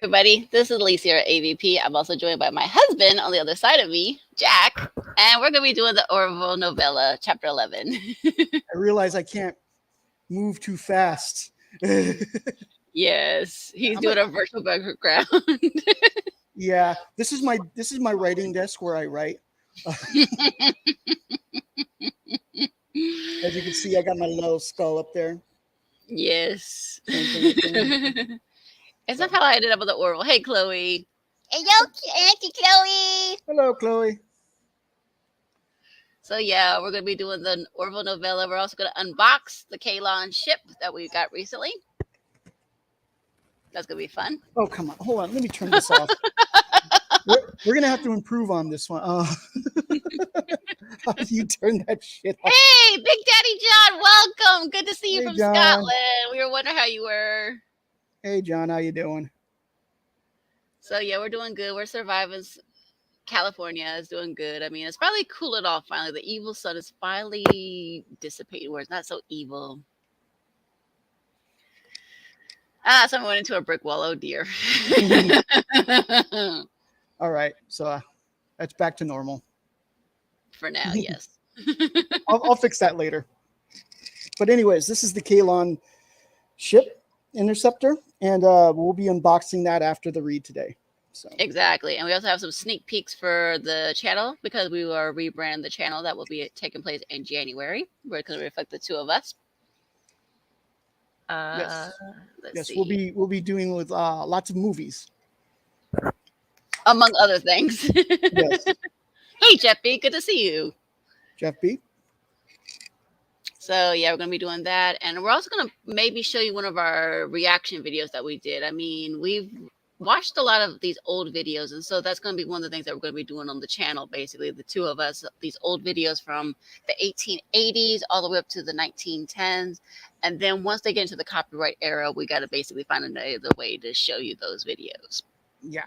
Everybody, this is Lisa here at AVP. I'm also joined by my husband on the other side of me, Jack, and we're going to be doing the Orville novella, chapter 11. I realize I can't move too fast. Yes, he's doing a virtual background. Yeah, this is my writing desk where I write. As you can see, I got my little skull up there. Yes. It's not how I ended up with the Orville. Hey, Chloe. Hello, Auntie Chloe. Hello, Chloe. So yeah, we're going to be doing the Orville novella. We're also going to unbox the Kalon ship that we got recently. That's going to be fun. Oh, come on. Hold on. Let me turn this off. We're going to have to improve on this one. How do you turn that shit off? Hey, Big Daddy John, welcome. Good to see you from John. Scotland. We were wondering how you were. Hey, John. How you doing? So yeah, we're doing good. We're surviving. California is doing good. I mean, it's probably cooling off finally. The evil sun is finally dissipating where it's not so evil. Someone went into a brick wall. Oh dear. All right. So that's back to normal. For now, yes. I'll fix that later. But anyways, this is the Kalon ship interceptor, and we'll be unboxing that after the read today. So. Exactly. And we also have some sneak peeks for the channel because we are rebranding the channel that will be taking place in January. We're going to reflect the two of us. Yes, we'll be doing with lots of movies, among other things. Yes. Hey, Jeff B, good to see you. Jeff B. So yeah, we're gonna be doing that, and we're also gonna maybe show you one of our reaction videos that we did. I mean, we've watched a lot of these old videos, and so that's going to be one of the things that we're going to be doing on the channel, basically the two of us, these old videos from the 1880s all the way up to the 1910s, and then once they get into the copyright era, we got to basically find another way to show you those videos. Yeah,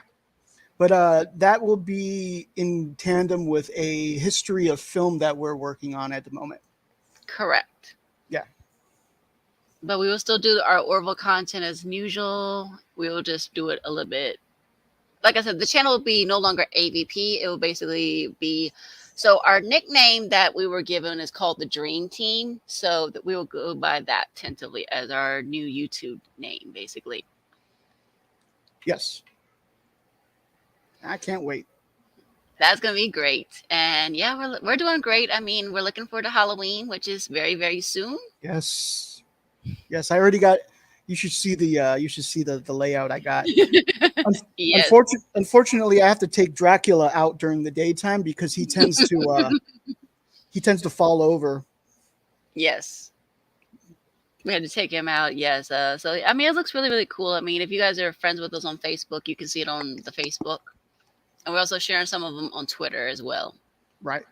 but that will be in tandem with a history of film that we're working on at the moment. Correct. Yeah. But we will still do our Orville content as usual. We will just do it a little bit. Like I said, the channel will be no longer AVP. It will basically be... So our nickname that we were given is called the Dream Team. So that we will go by that tentatively as our new YouTube name, basically. Yes. I can't wait. That's going to be great. And yeah, we're doing great. I mean, we're looking forward to Halloween, which is very, very soon. Yes. Yes, I already got. You should see the layout I got. Yes. Unfortunately, I have to take Dracula out during the daytime because he tends to fall over. Yes. We had to take him out. Yes. So I mean, it looks really, really cool. I mean, if you guys are friends with us on Facebook, you can see it on the Facebook, and we're also sharing some of them on Twitter as well. Right.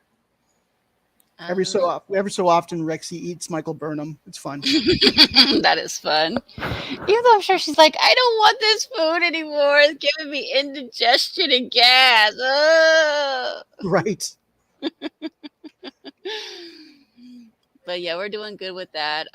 Every so often, Rexy eats Michael Burnham. It's fun. That is fun. Even though I'm sure she's like, I don't want this food anymore. It's giving me indigestion and gas. Ugh. Right. But But yeah, we're doing good with that.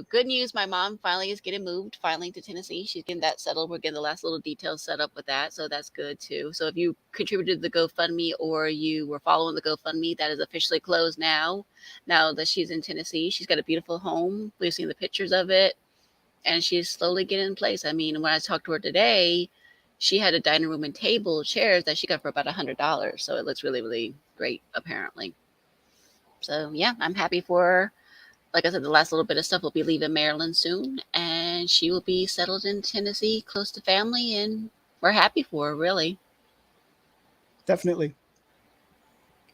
Good news, my mom finally is getting moved finally to Tennessee. She's getting that settled. We're getting the last little details set up with that. So that's good too. So if you contributed to the GoFundMe or you were following the GoFundMe, that is officially closed now. Now that she's in Tennessee, she's got a beautiful home. We've seen the pictures of it and she's slowly getting in place. I mean, when I talked to her today, she had a dining room and table, chairs that she got for about $100. So it looks really, really great, apparently. So yeah, I'm happy for her. Like I said, the last little bit of stuff will be leaving Maryland soon, and she will be settled in Tennessee, close to family, and we're happy for her, really. Definitely.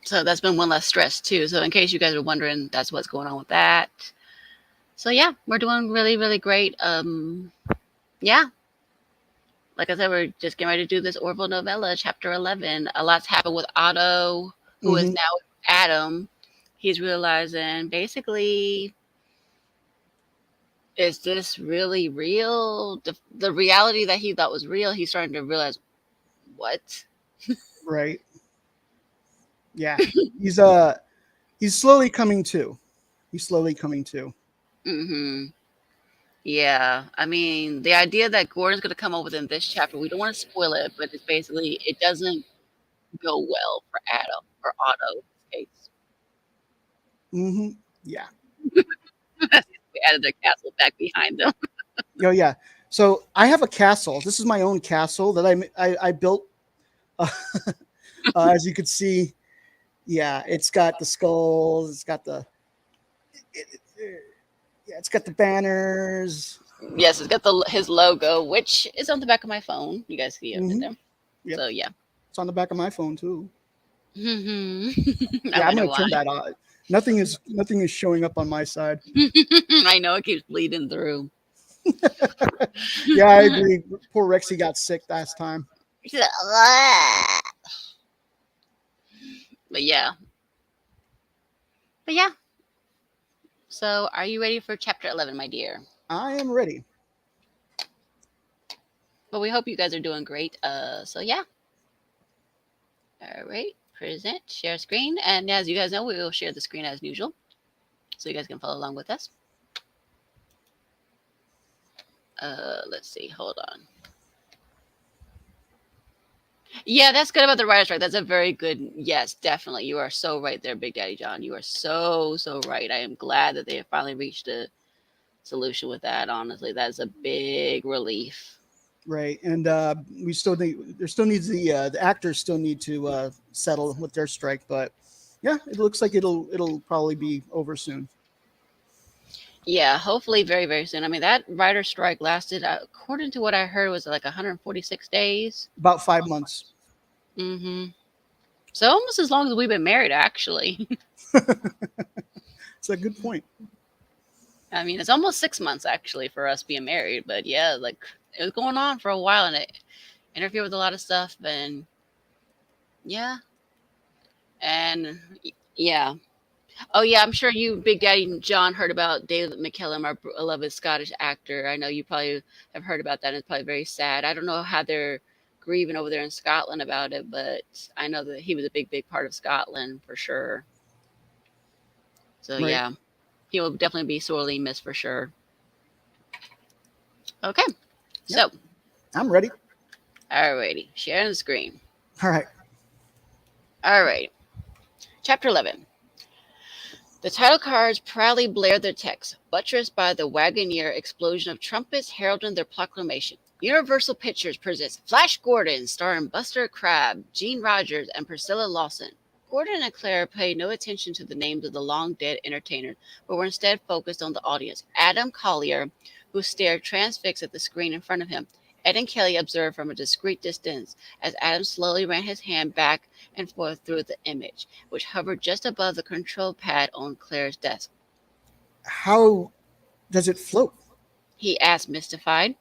So that's been one less stress too. So in case you guys are wondering, that's what's going on with that. So yeah, we're doing really, really great. Yeah, like I said, we're just getting ready to do this Orville novella, chapter 11. A lot's happened with Otto, who is Mhm. now Adam. He's realizing basically, is this really real? The reality that he thought was real, he's starting to realize, what? Right. Yeah. He's slowly coming to. He's slowly coming to. Mm-hmm. Yeah. I mean, the idea that Gordon's going to come up with in this chapter, we don't want to spoil it, but it's basically, it doesn't go well for Adam or Otto in this case. Mm-hmm. Yeah. We added their castle back behind them. Oh yeah. So I have a castle. This is my own castle that I built. As you can see, yeah, it's got the skulls. It's got the yeah, it's got the banners. Yes, it's got his logo, which is on the back of my phone. You guys see it right there. Yep. So yeah. It's on the back of my phone too. Mm-hmm. Yeah, I'm gonna turn that on. Nothing is showing up on my side. I know it keeps bleeding through. Yeah, I agree. Poor Rexy got sick last time. But yeah. But yeah. So are you ready for chapter 11, my dear? I am ready. Well, we hope you guys are doing great. So yeah. All right. Present, share screen. And as you guys know, we will share the screen as usual. So you guys can follow along with us. Let's see. Hold on. Yeah, that's good about the writer's strike. That's a very good, yes, definitely. You are so right there, Big Daddy John. You are so right. I am glad that they have finally reached a solution with that. Honestly, that's a big relief. Right, and we still need. There still needs the actors still need to settle with their strike, but yeah, it looks like it'll probably be over soon. Yeah, hopefully very, very soon. I mean, that writer's strike lasted, according to what I heard, was like 146 days. About 5 months. Mm-hmm. So almost as long as we've been married, actually. It's a good point. I mean, it's almost 6 months actually for us being married, but yeah, like it was going on for a while and it interfered with a lot of stuff, and yeah, and yeah. Oh yeah, I'm sure you, Big Daddy John, heard about David McKellum, our beloved Scottish actor. I know you probably have heard about that. And it's probably very sad. I don't know how they're grieving over there in Scotland about it, but I know that he was a big, big part of Scotland for sure. So Right. yeah, he will definitely be sorely missed for sure. Okay, Yep. so I'm ready. alrighty, sharing the screen. All right. Alright, chapter 11. The title cards proudly blared their text, buttressed by the Wagoneer explosion of trumpets heralding their proclamation. Universal Pictures presents Flash Gordon, starring Buster Crabbe, Gene Rogers, and Priscilla Lawson. Gordon and Claire paid no attention to the names of the long-dead entertainers, but were instead focused on the audience. Adam Collier, who stared transfixed at the screen in front of him. Ed and Kelly observed from a discreet distance as Adam slowly ran his hand back and forth through the image, which hovered just above the control pad on Claire's desk. How does it float? He asked, mystified.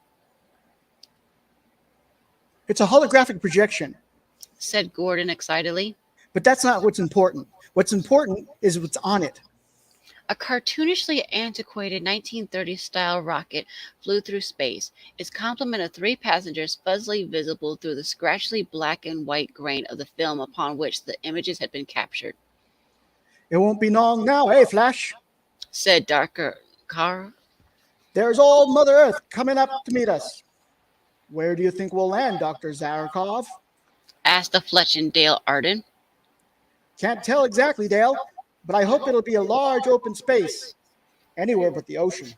It's a holographic projection, Said Gordon excitedly. but that's not what's important. What's important is what's on it. A cartoonishly antiquated 1930s-style rocket flew through space, its complement of 3 passengers fuzzily visible through the scratchily black and white grain of the film upon which the images had been captured. It won't be long now, eh, Flash? said Dr. Carr. There's old Mother Earth coming up to meet us. Where do you think we'll land, Dr. Zarakov? Asked the fletching Dale Arden. Can't tell exactly, Dale, but I hope it'll be a large open space. Anywhere but the ocean.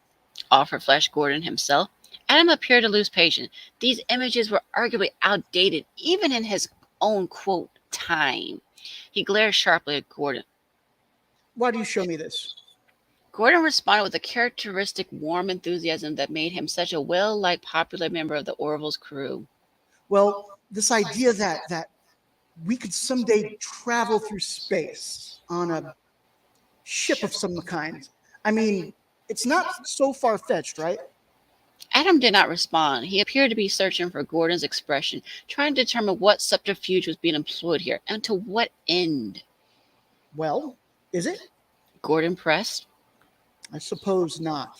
Offered Flash Gordon himself. Adam appeared to lose patience. These images were arguably outdated, even in his own quote time. He glared sharply at Gordon. Why do you show me this? Gordon responded with a characteristic warm enthusiasm that made him such a well-liked popular member of the Orville's crew. Well, this idea that we could someday travel through space on a ship of some kind. I mean, it's not so far-fetched, right? Adam did not respond. He appeared to be searching for Gordon's expression, trying to determine what subterfuge was being employed here, and to what end. Well, is it? Gordon pressed. I suppose not.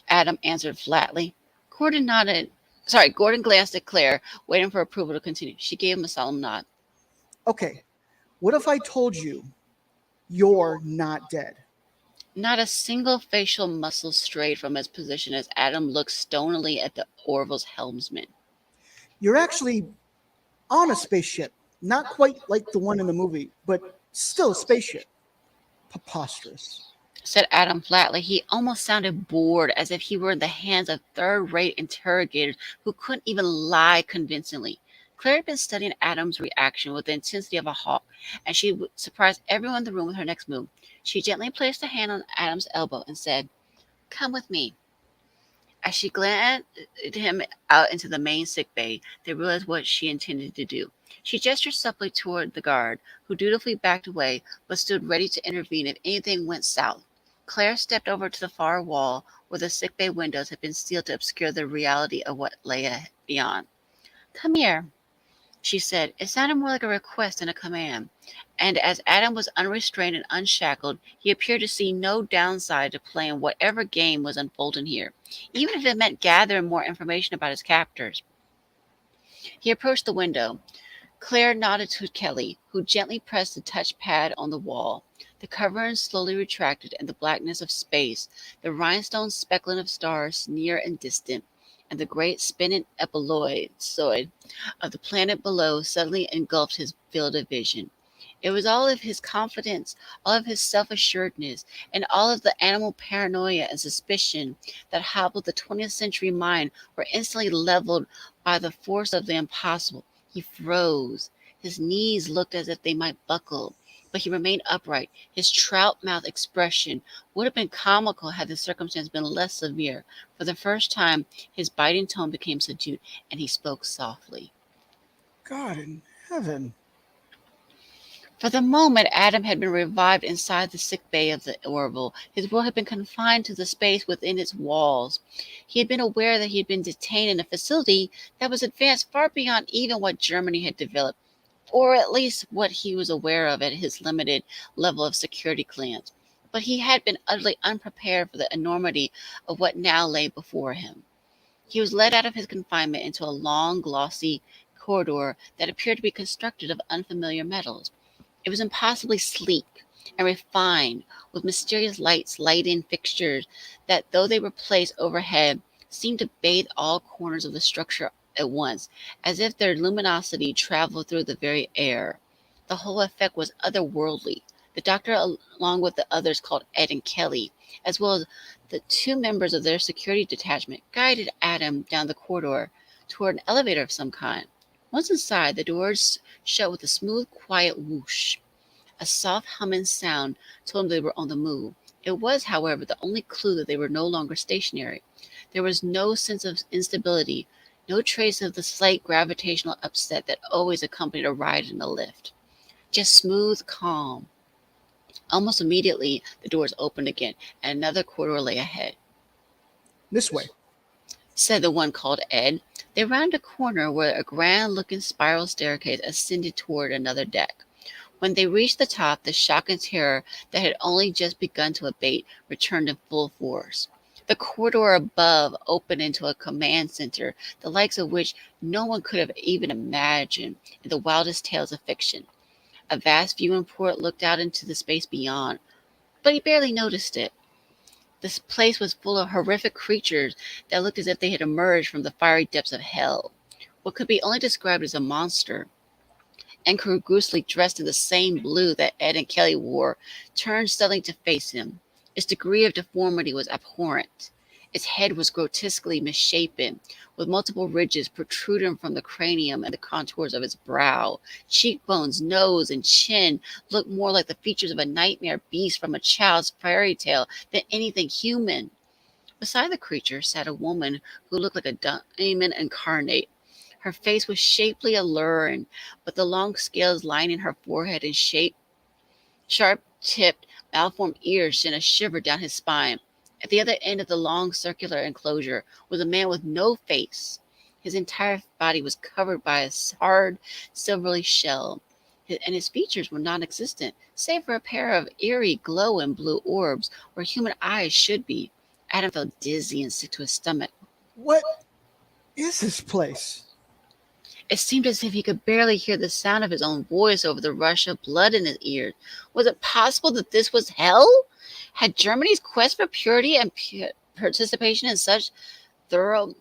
Adam answered flatly. Gordon glanced at Claire, waiting for approval to continue. She gave him a solemn nod. Okay, what if I told you you're not dead? Not a single facial muscle strayed from his position as Adam looked stonily at the Orville's helmsman. You're actually on a spaceship. Not quite like the one in the movie, but still a spaceship. Preposterous, said Adam flatly. He almost sounded bored, as if he were in the hands of third-rate interrogators who couldn't even lie convincingly. Claire had been studying Adam's reaction with the intensity of a hawk, and she would surprise everyone in the room with her next move. She gently placed a hand on Adam's elbow and said, "Come with me." As she glanced him out into the main sick bay, they realized what she intended to do. She gestured supplely toward the guard, who dutifully backed away, but stood ready to intervene if anything went south. Claire stepped over to the far wall, where the sick bay windows had been sealed to obscure the reality of what lay beyond. "Come here," she said. It sounded more like a request than a command, and as Adam was unrestrained and unshackled, he appeared to see no downside to playing whatever game was unfolding here, even if it meant gathering more information about his captors. He approached the window. Claire nodded to Kelly, who gently pressed the touch pad on the wall. The covering slowly retracted, and the blackness of space, the rhinestone speckling of stars near and distant, and the great spinning ellipsoid of the planet below suddenly engulfed his field of vision. It was all of his confidence, all of his self-assuredness, and all of the animal paranoia and suspicion that hobbled the 20th century mind were instantly leveled by the force of the impossible. He froze. His knees looked as if they might buckle, but he remained upright. His trout-mouth expression would have been comical had the circumstance been less severe. For the first time, his biting tone became subdued, and he spoke softly. God in heaven. For the moment, Adam had been revived inside the sick bay of the Orville. His will had been confined to the space within its walls. He had been aware that he had been detained in a facility that was advanced far beyond even what Germany had developed, or at least what he was aware of at his limited level of security clearance. But he had been utterly unprepared for the enormity of what now lay before him. He was led out of his confinement into a long, glossy corridor that appeared to be constructed of unfamiliar metals. It was impossibly sleek and refined, with mysterious lighting fixtures that, though they were placed overhead, seemed to bathe all corners of the structure at once, as if their luminosity traveled through the very air. The whole effect was otherworldly. The doctor, along with the others called Ed and Kelly, as well as the two members of their security detachment, guided Adam down the corridor toward an elevator of some kind. Once inside, the doors shut with a smooth, quiet whoosh. A soft humming sound told them they were on the move. It was, however, the only clue that they were no longer stationary. There was no sense of instability, no trace of the slight gravitational upset that always accompanied a ride in a lift. Just smooth calm. Almost immediately, the doors opened again, and another corridor lay ahead. "This way," said the one called Ed. They rounded a corner where a grand-looking spiral staircase ascended toward another deck. When they reached the top, the shock and terror that had only just begun to abate returned in full force. The corridor above opened into a command center, the likes of which no one could have even imagined in the wildest tales of fiction. A vast viewing port looked out into the space beyond, but he barely noticed it. This place was full of horrific creatures that looked as if they had emerged from the fiery depths of hell. What could be only described as a monster, incongruously dressed in the same blue that Ed and Kelly wore, turned suddenly to face him. Its degree of deformity was abhorrent. Its head was grotesquely misshapen, with multiple ridges protruding from the cranium and the contours of its brow. Cheekbones, nose, and chin looked more like the features of a nightmare beast from a child's fairy tale than anything human. Beside the creature sat a woman who looked like a demon incarnate. Her face was shapely, alluring, but the long scales lining her forehead and sharp-tipped, malformed ears sent a shiver down his spine. At the other end of the long circular enclosure was a man with no face. His entire body was covered by a hard, silvery shell, and his features were non-existent, save for a pair of eerie, glowing blue orbs where human eyes should be. Adam felt dizzy and sick to his stomach. What is this place? It seemed as if he could barely hear the sound of his own voice over the rush of blood in his ears. Was it possible that this was hell? Had Germany's quest for purity and participation in such thorough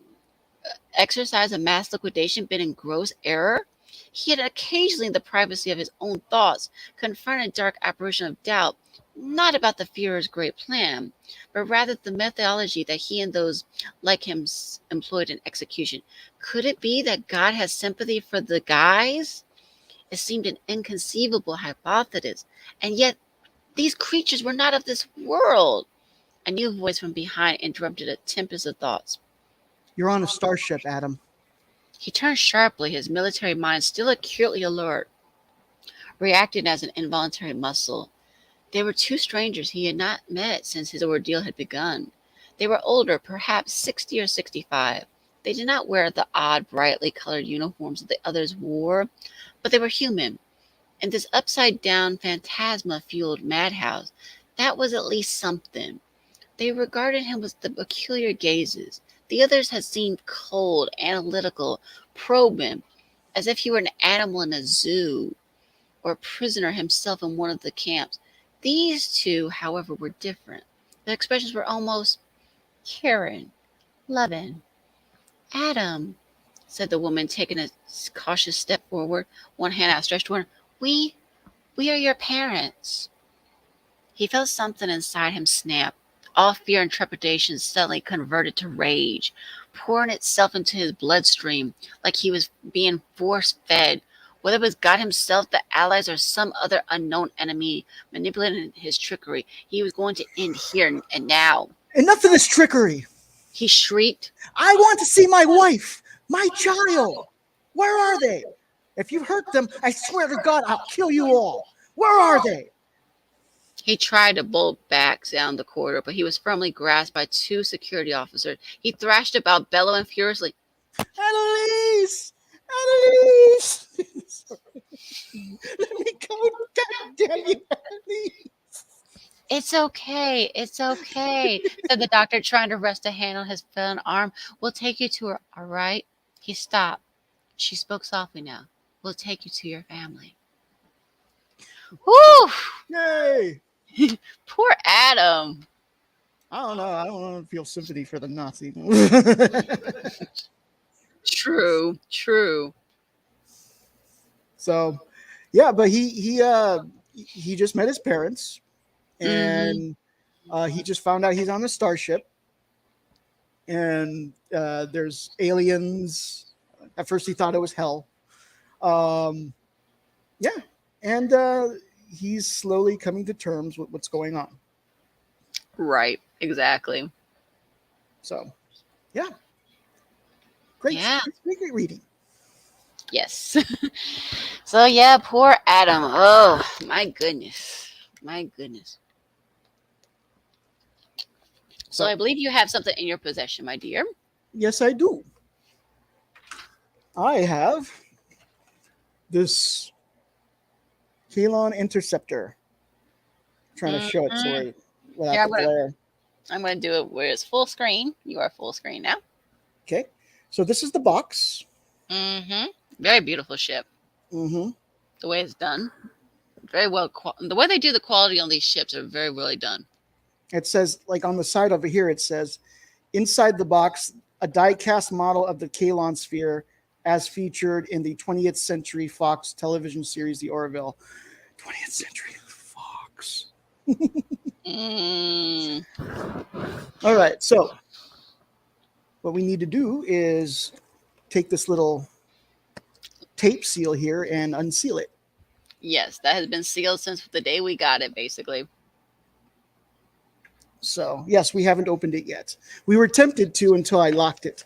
exercise of mass liquidation been in gross error? He had occasionally, in the privacy of his own thoughts, confronted a dark apparition of doubt, not about the Führer's great plan, but rather the methodology that he and those like him employed in execution. Could it be that God has sympathy for the guys? It seemed an inconceivable hypothesis, and yet these creatures were not of this world. A new voice from behind interrupted a tempest of thoughts. You're on a starship, Adam. He turned sharply, his military mind still acutely alert, reacting as an involuntary muscle. They were two strangers he had not met since his ordeal had begun. They were older, perhaps 60 or 65. They did not wear the odd, brightly colored uniforms that the others wore, but they were human. In this upside-down, phantasma-fueled madhouse, that was at least something. They regarded him with the peculiar gazes. The others had seemed cold, analytical, probing, as if he were an animal in a zoo, or a prisoner himself in one of the camps. These two, however, were different. Their expressions were almost caring, loving. Adam, said the woman, taking a cautious step forward, one hand outstretched toward him. We are your parents. He felt something inside him snap. All fear and trepidation suddenly converted to rage, pouring itself into his bloodstream like he was being force-fed. Whether it was God himself, the allies, or some other unknown enemy manipulating his trickery, he was going to end here and now. Enough of this trickery. He shrieked. I want to see my wife, my child. Where are they? If you hurt them, I swear to God, I'll kill you all. Where are they? He tried to bolt back down the corridor, but he was firmly grasped by two security officers. He thrashed about, bellowing furiously. Annalise! Annalise! Let me go. God damn you, Annalise. It's okay. It's okay, said the doctor, trying to rest a hand on his failing arm. We'll take you to her, all right? He stopped. She spoke softly now. We'll take you to your family. Whew! Yay! Poor Adam. I don't know. I don't want to feel sympathy for the Nazi. True. So, yeah, but he just met his parents, and he just found out he's on the starship, and there's aliens. At first, he thought it was hell. Yeah, and he's slowly coming to terms with what's going on. Right. Exactly. So, yeah. Great. Yeah. Great reading. Yes. So yeah, poor Adam. Oh my goodness. So I believe you have something in your possession, my dear. Yes, I do. I have this Kelon Interceptor. I'm trying to show it so we're without Yeah, the glare. I'm going to do it where it's full screen. You are full screen now. Okay. So this is the box. Very beautiful ship. The way it's done. Very well. The way they do the quality on these ships are very well done. It says, like on the side over here, it says, inside the box, a die-cast model of the Kalon sphere as featured in the 20th Century Fox television series, The Orville. 20th Century Fox. Mm. All right, so what we need to do is take this little tape seal here and unseal it. Yes, that has been sealed since the day we got it, basically. So, yes, we haven't opened it yet. We were tempted to until I locked it.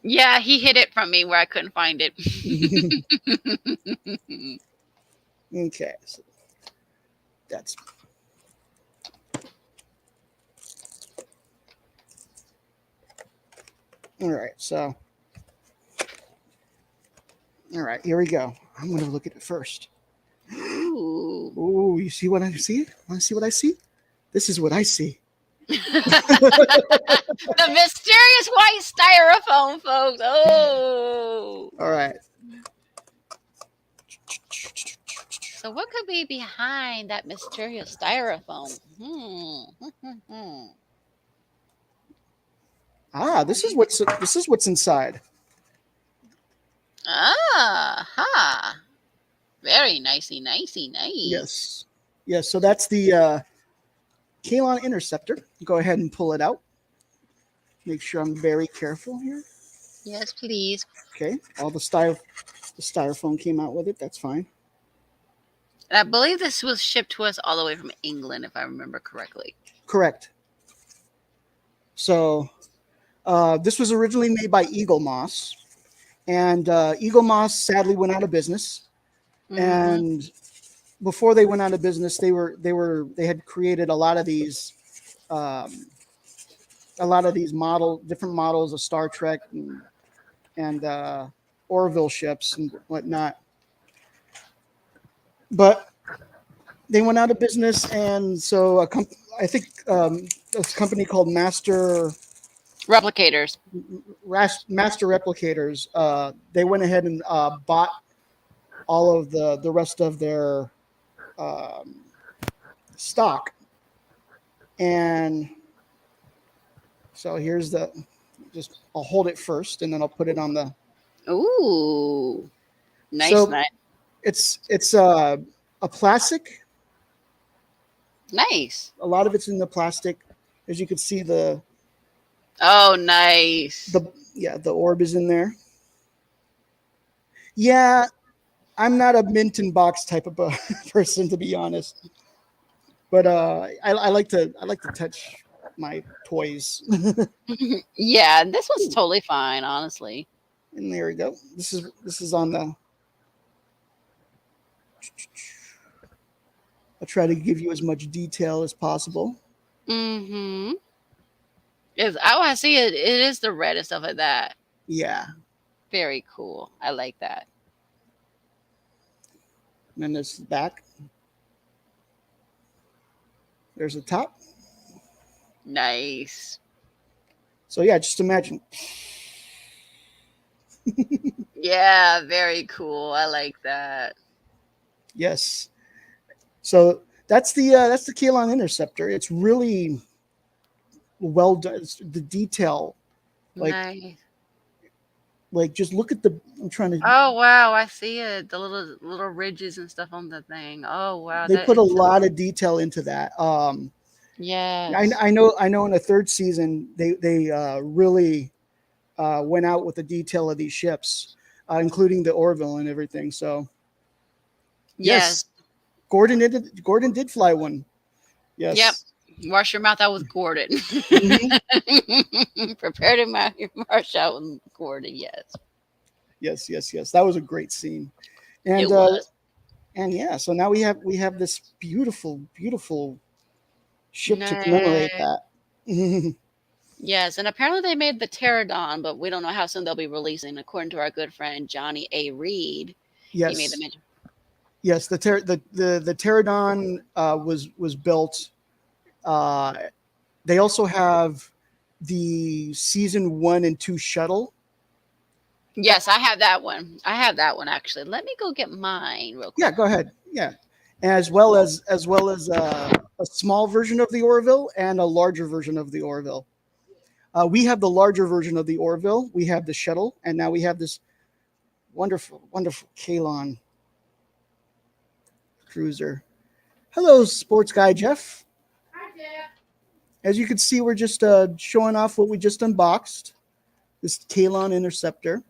Yeah, he hid it from me where I couldn't find it. Okay, so that's all right. So, all right, here we go. I'm going to look at it first. Ooh. Oh, you see what I see? Want to see what I see? This is what I see. The mysterious white styrofoam, folks. Oh. All right. So what could be behind that mysterious styrofoam? Ah, this is what's inside. Ah, ha. Very nicey. Yes. Yes, so that's the Kalon interceptor. Go ahead and pull it out. Make sure I'm very careful here. Yes, please. Okay, all the styrofoam came out with it. That's fine. And I believe this was shipped to us all the way from England, if I remember correctly. Correct. So this was originally made by Eagle Moss, and Eagle Moss sadly went out of business. Mhm. And before they went out of business, they had created a lot of these different models of Star Trek and Orville ships and whatnot. But they went out of business, and so I think a company called Master Replicators. Replicators, they went ahead and bought all of the rest of their stock. And so here's I'll hold it first, and then I'll put it on the. Ooh, nice, So- nice. It's a plastic. Nice. A lot of it's in the plastic. As you can see, the Oh, nice. the orb is in there. Yeah, I'm not a mint in box type of a person, to be honest. But I like to touch my toys. Yeah, this one's totally fine, honestly. And there we go. This is on the. I'll try to give you as much detail as possible. Mm-hmm. I see it. It is the red and stuff like that. Yeah. Very cool. I like that. And then there's the back. There's the top. Nice. So yeah, just imagine. Yeah, very cool. I like that. Yes. So that's the Kalon interceptor. It's really well done. The detail, Nice. like just look at the. I'm trying to. Oh wow, I see it. The little ridges and stuff on the thing. Oh wow. They that put a is so- lot of detail into that. Yes. I know in the third season they really went out with the detail of these ships, including the Orville and everything. So Yes. Gordon did fly one. Yes. Yep. Wash your mouth out with Gordon. Mhm. Prepare to wash out with Gordon. Yes. Yes. That was a great scene. And It was. and yeah, so now we have this beautiful ship to commemorate that. Yes, and apparently they made the Pterodon, but we don't know how soon they'll be releasing. According to our good friend Johnny A. Reed, he made Yes. the mention. Yes, the Pterodon was built. They also have the season 1 and 2 shuttle. Yes, I have that one. I have that one actually. Let me go get mine real quick. Yeah, go ahead. Yeah, as well as a a small version of the Orville and a larger version of the Orville. We have the larger version of the Orville. We have the shuttle, and now we have this wonderful, wonderful Kalon cruiser. Hello, sports guy Jeff. Hi, Jeff. As you can see, we're just showing off what we just unboxed. This Kalon Interceptor.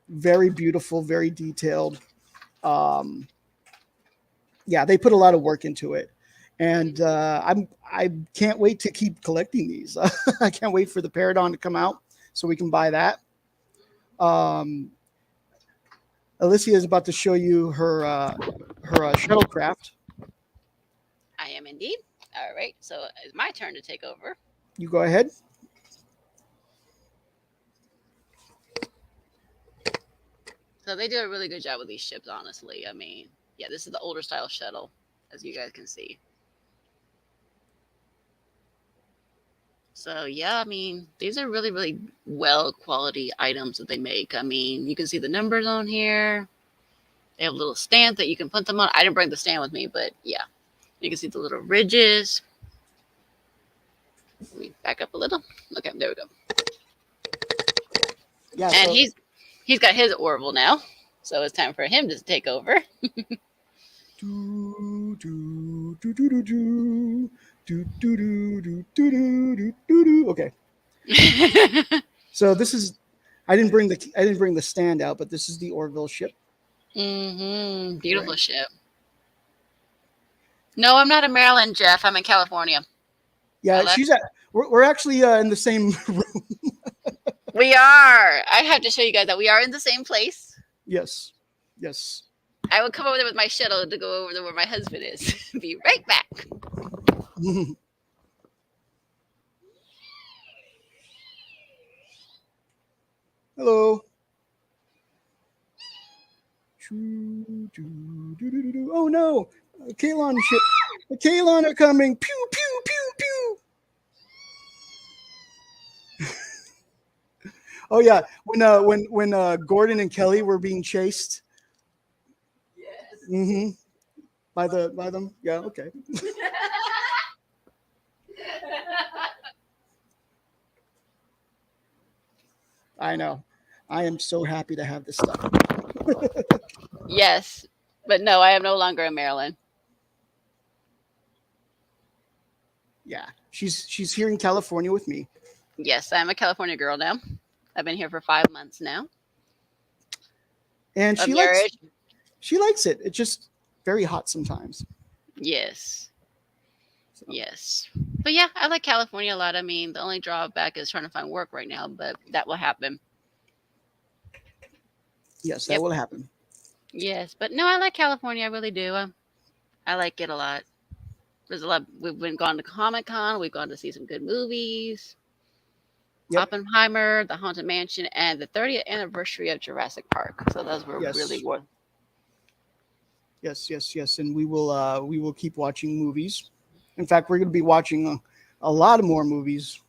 Very beautiful, very detailed. Yeah, they put a lot of work into it. And I can't wait to keep collecting these. I can't wait for the Paradon to come out so we can buy that. Alicia is about to show you her shuttlecraft. I am indeed. All right, so it's my turn to take over. You go ahead. So they do a really good job with these ships, honestly. I mean, yeah, this is the older style shuttle, as you guys can see. So yeah, I mean, these are really, really well quality items that they make. I mean, you can see the numbers on here. They have little stands that you can put them on. I didn't bring the stand with me, but yeah, you can see the little ridges. Let me back up a little. Okay, there we go. Yeah, and so he's got his Orville now, so it's time for him to take over. Okay. So this is I didn't bring the stand out, but this is the Orville ship. Beautiful Right. ship. No, I'm not in Maryland, Jeff. I'm in California. Yeah, we're actually in the same room. We are. I have to show you guys that we are in the same place. Yes. Yes. I will come over there with my shuttle to go over to where my husband is. Be right back. Hello. Oh no! A Kalon ship. The Kalon are coming. Pew pew pew pew. Oh yeah, when Gordon and Kelly were being chased. Yes. By them. Yeah. Okay. I know. I am so happy to have this stuff. Yes, but no, I am no longer in Maryland. Yeah, she's here in California with me. Yes, I'm a California girl now. I've been here for 5 months now. And Of she marriage. likes it. It's just very hot sometimes. Yes. So, Yes. But yeah, I like California a lot. I mean, the only drawback is trying to find work right now, but that will happen. yes, that Yep. will happen. Yes, but no, I like California. I really do. I like it a lot. There's a lot. We've gone to Comic-Con. We've gone to see some good movies. Yep. Oppenheimer, The Haunted Mansion, and the 30th anniversary of Jurassic Park. So those were Yes. really worth. Yes, and we will keep watching movies. In fact, we're going to be watching a lot of more movies,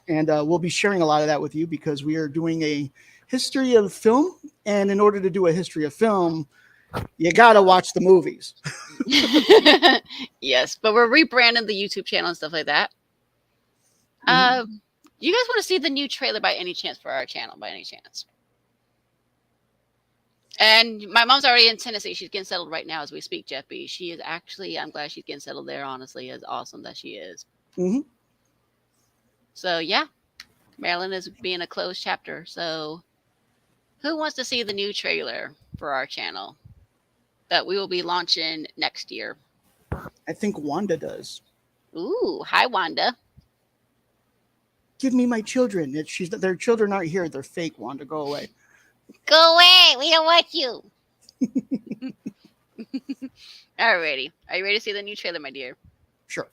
and we'll be sharing a lot of that with you because we are doing a history of film. And in order to do a history of film, you got to watch the movies. Yes, but we're rebranding the YouTube channel and stuff like that. You guys want to see the new trailer by any chance for our channel? By any chance? And my mom's already in Tennessee. She's getting settled right now as we speak, Jeff B. She is actually, I'm glad she's getting settled there, honestly. It's awesome that she is. Mm-hmm. So, yeah, Maryland is being a closed chapter. So, who wants to see the new trailer for our channel that we will be launching next year? I think Wanda does. Ooh, hi, Wanda. Give me my children. Their children aren't here. They're fake, Wanda. Go away. Go away. We don't want you. Alrighty. Are you ready to see the new trailer, my dear? Sure.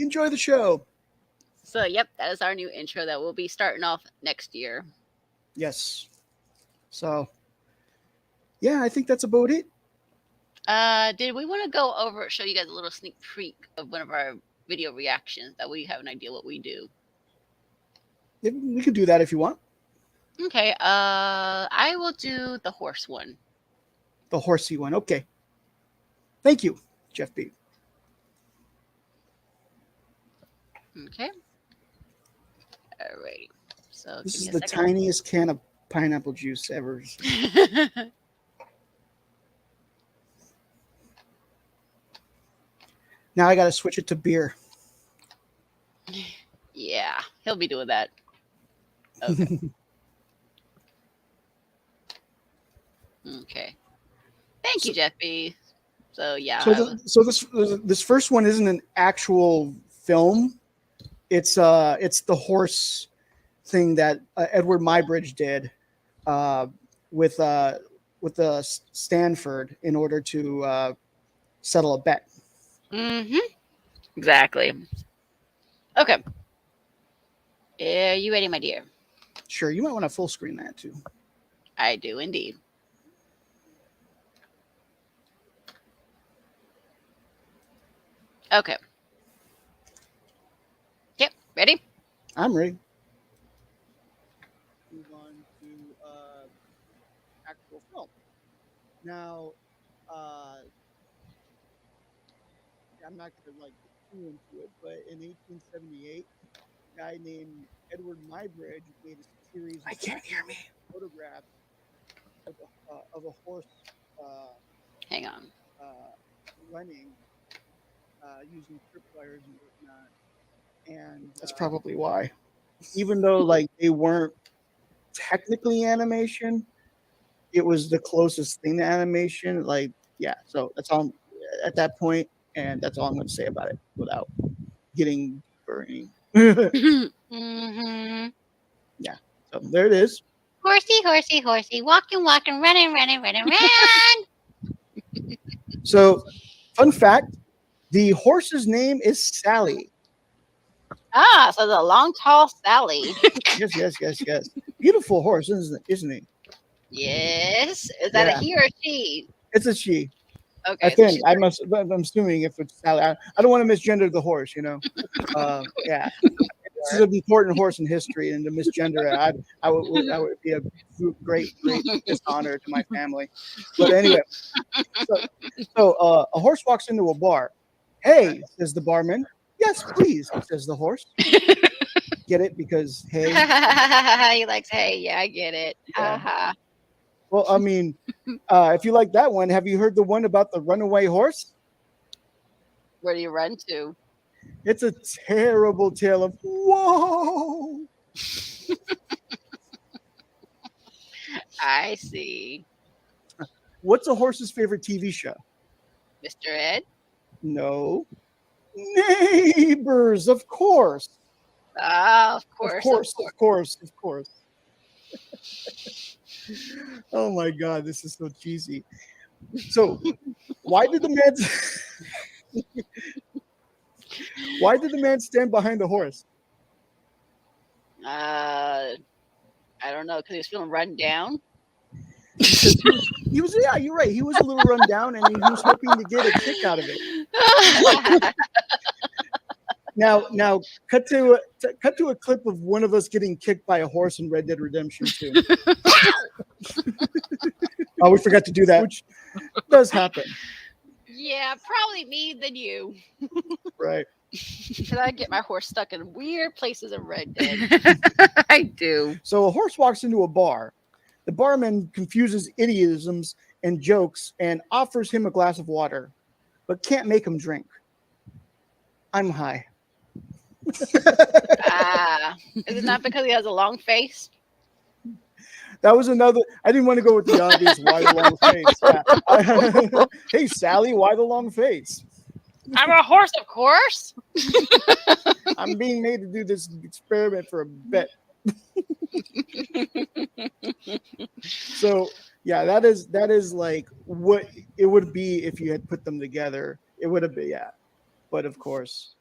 enjoy the show. So, yep, that is our new intro that we'll be starting off next year. Yes. So, yeah, I think that's about it. Did we want to go over, show you guys a little sneak peek of one of our video reactions that we have an idea what we do? We can do that if you want. Okay, I will do the horse one. The horsey one. Okay. Thank you, Jeff B. Okay. Alrighty. So This give is me the a second. tiniest can of pineapple juice ever. Now I got to switch it to beer. Yeah, he'll be doing that. Okay. Okay. Thank you, Jeff B. So yeah. So this first one isn't an actual film. It's the horse thing that Edward Mybridge did with Stanford in order to settle a bet. Mm-hmm. Exactly. Okay. Are you ready, my dear? Sure, you might want to full screen that too. I do indeed. Okay. Yep. Ready? I'm ready. Move on to actual film. Now, I'm not going to get too into it, but in 1878, a guy named Edward Mybridge made a series of photographs of a horse Hang on. running using tripwires and whatnot. And that's probably why. Even though they weren't technically animation, it was the closest thing to animation. So that's all at that point, and that's all I'm going to say about it without getting burning. Mm-hmm. Yeah. So there it is. Horsey, horsey, horsey, walking, walking, running, running, running, run. So, fun fact: the horse's name is Sally. Ah, so the long, tall Sally. Yes. Beautiful horse, isn't he? Yes. Is that a he or a she? It's a she. Okay. I think I'm assuming if it's Sally. I don't want to misgender the horse, Yeah. This is an important horse in history, and to misgender it, I would be a great dishonor to my family. But anyway, so a horse walks into a bar. Hey, says the barman. Yes, please, says the horse. Get it? Because hey. He likes hey. Yeah, I get it. Yeah. Well, I mean, if you like that one, have you heard the one about the runaway horse? Where do you run to? It's a terrible tale of whoa. I see. What's a horse's favorite TV show? Mr. Ed? No. Neighbors, of course. Of course. Oh my God, this is so cheesy. So, why did the man stand behind the horse? I don't know, because he was feeling run down. He was, yeah, you're right. He was a little run down, and he was hoping to get a kick out of it. Now, cut to a clip of one of us getting kicked by a horse in Red Dead Redemption 2. Oh, we forgot to do that, which does happen. Yeah, probably me than you. Right. Because I get my horse stuck in weird places in Red Dead. I do. So a horse walks into a bar. The barman confuses idioms and jokes and offers him a glass of water, but can't make him drink. I'm high. Is it not because he has a long face? That was another. I didn't want to go with the obvious. Why the long face? Yeah. Hey, Sally, why the long face? I'm a horse, of course. I'm being made to do this experiment for a bet. So yeah, that is like what it would be if you had put them together. It would have been, yeah. But of course,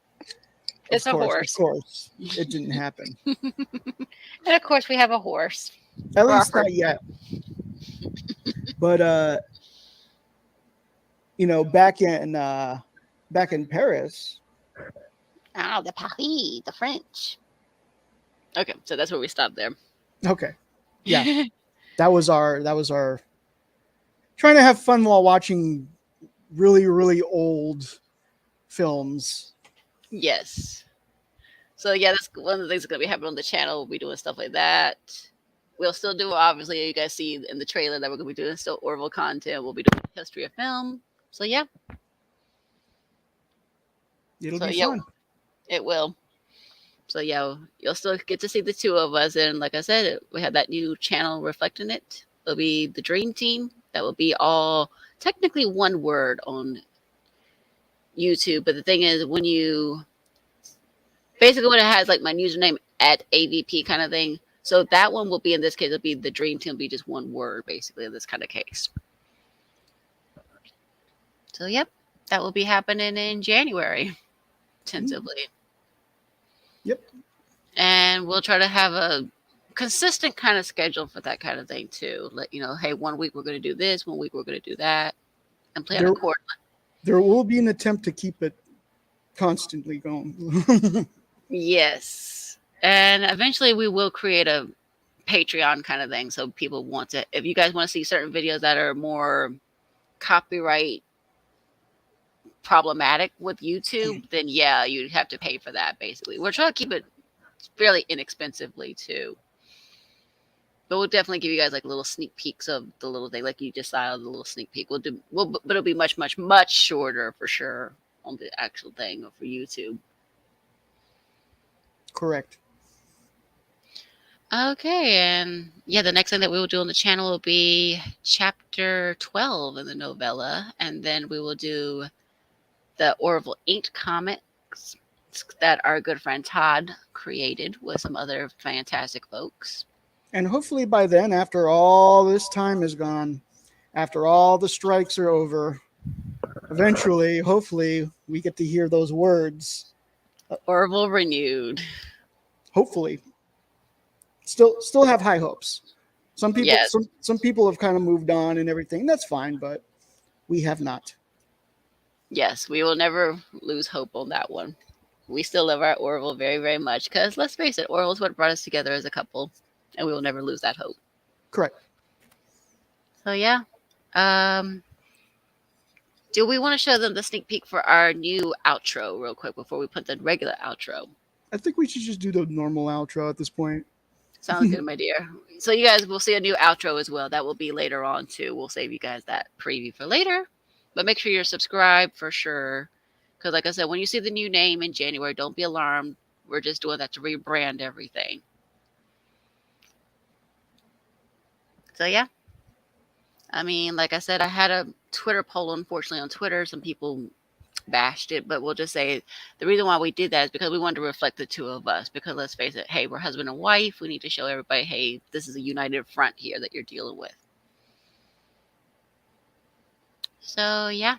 It's a Of horse. course, it didn't happen. And of course, we have a horse. At For our least not first- yet. But back in Paris. Oh, the Paris, the French. Okay, so that's where we stopped there. Okay, yeah, that was our trying to have fun while watching really old films. Yes. So yeah, that's one of the things that's gonna be happening on the channel. We'll be doing stuff like that. We'll still do, obviously, you guys see in the trailer that we're gonna be doing still Orville content. We'll be doing history of film. So yeah, It'll so be yeah, fun. it will. So yeah, you'll still get to see the two of us, and like I said, we have that new channel reflecting it. It'll be the Dream Team. That will be all technically one word on YouTube, but the thing is, when you basically when it has like my username at AVP kind of thing, so that one will be, in this case, it'll be the Dream Team. Will be just one word basically in this kind of case. So yep, that will be happening in January, tentatively. Yep. And we'll try to have a consistent kind of schedule for that kind of thing too. Let you know, hey, 1 week we're going to do this, 1 week we're going to do that, and plan There- accordingly. There will be an attempt to keep it constantly going. Yes, and eventually we will create a Patreon kind of thing, so people want to. If you guys want to see certain videos that are more copyright problematic with YouTube, then yeah, you'd have to pay for that. Basically, we're trying to keep it fairly inexpensively too. But we'll definitely give you guys like little sneak peeks of the little thing, like you just saw the little sneak peek. But it'll be much shorter for sure on the actual thing for YouTube. Correct. Okay, and yeah, the next thing that we will do on the channel will be chapter 12 in the novella, and then we will do the Orville Inked comics that our good friend Todd created with some other fantastic folks. And hopefully by then, after all this time is gone, after all the strikes are over, eventually, hopefully, we get to hear those words. Orville renewed. Hopefully. Still have high hopes. Some people Yes. some people have kind of moved on and everything. That's fine, but we have not. Yes, we will never lose hope on that one. We still love our Orville very, very much because let's face it, Orville's what brought us together as a couple, and we will never lose that hope. Correct. So yeah, do we want to show them the sneak peek for our new outro real quick before we put the regular outro? I think we should just do the normal outro at this point. Sounds good, my dear. So you guys will see a new outro as well. That will be later on too. We'll save you guys that preview for later. But make sure you're subscribed for sure. Because like I said, when you see the new name in January, don't be alarmed. We're just doing that to rebrand everything. So yeah. I mean, like I said, I had a Twitter poll, unfortunately, on Twitter. Some people bashed it, but we'll just say the reason why we did that is because we wanted to reflect the two of us. Because let's face it, hey, we're husband and wife. We need to show everybody, hey, this is a united front here that you're dealing with. So yeah.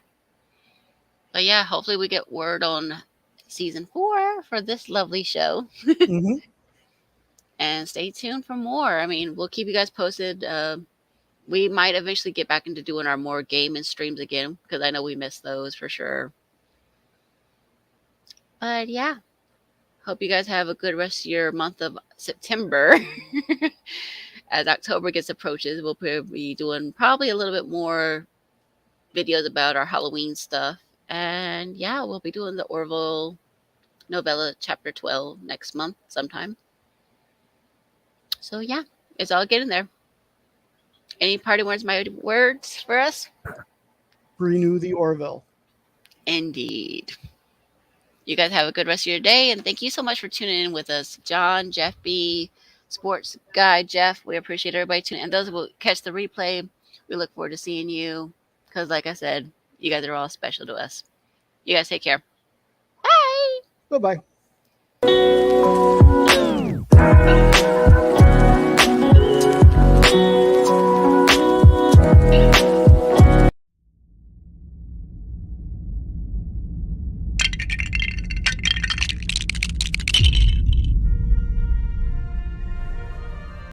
But yeah, hopefully we get word on season 4 for this lovely show. Mhm. And stay tuned for more. I mean, we'll keep you guys posted. We might eventually get back into doing our more gaming streams again because I know we missed those for sure. But yeah, hope you guys have a good rest of your month of September. As October gets approaches, we'll be doing probably a little bit more videos about our Halloween stuff. And yeah, we'll be doing the Orville novella chapter 12 next month sometime. So yeah, it's all getting there. Any parting words, my words for us? Renew the Orville. Indeed. You guys have a good rest of your day, and thank you so much for tuning in with us. John, Jeff B, Sports Guy, Jeff, we appreciate everybody tuning in. And those who will catch the replay, we look forward to seeing you because, like I said, you guys are all special to us. You guys take care. Bye. Bye-bye.